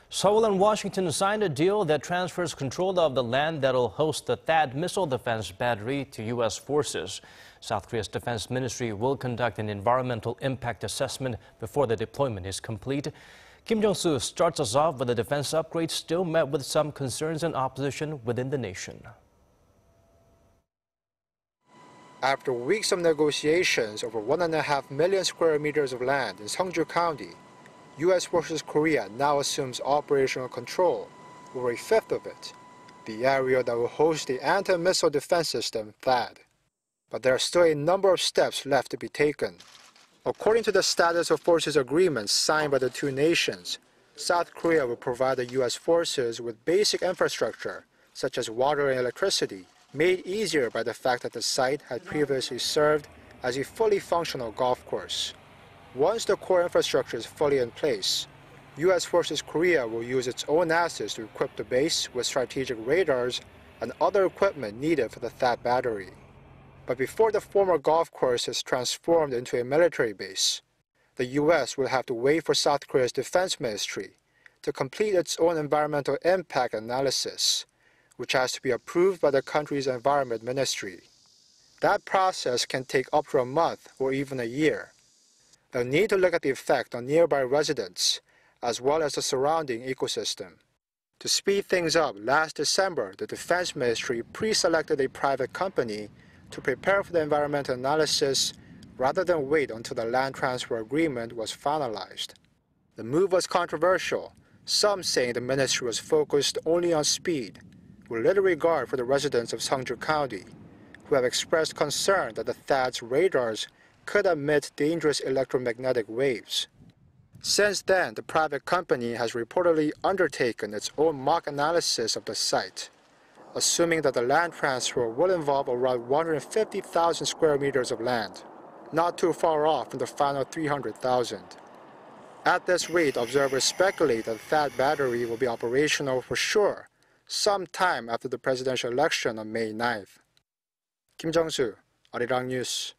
Seoul and Washington signed a deal that transfers control of the land that'll host the THAAD missile defense battery to U.S. forces. South Korea's defense ministry will conduct an environmental impact assessment before the deployment is complete. Jung-soo starts us off with the defense upgrade still met with some concerns and opposition within the nation. After weeks of negotiations over 1.5 million square meters of land in Seongju County, U.S. versus Korea now assumes operational control over a fifth of it, the area that will host the anti-missile defense system, THAAD. But there are still a number of steps left to be taken. According to the status of forces agreements signed by the two nations, South Korea will provide the U.S. forces with basic infrastructure, such as water and electricity, made easier by the fact that the site had previously served as a fully functional golf course. Once the core infrastructure is fully in place, U.S. versus Korea will use its own assets to equip the base with strategic radars and other equipment needed for the THAAD battery. But before the former golf course is transformed into a military base, the U.S. will have to wait for South Korea's defense ministry to complete its own environmental impact analysis, which has to be approved by the country's environment ministry. That process can take up to a month or even a year. They'll need to look at the effect on nearby residents, as well as the surrounding ecosystem. To speed things up, last December, the Defense Ministry pre-selected a private company to prepare for the environmental analysis rather than wait until the land transfer agreement was finalized. The move was controversial, some saying the ministry was focused only on speed, with little regard for the residents of Seongju County, who have expressed concern that the THAAD's radars could emit dangerous electromagnetic waves. Since then, the private company has reportedly undertaken its own mock analysis of the site, assuming that the land transfer will involve around 150,000 square meters of land, not too far off from the final 300,000. At this rate, observers speculate that the THAAD battery will be operational for sure sometime after the presidential election on May 9th. Jung-soo, Arirang News.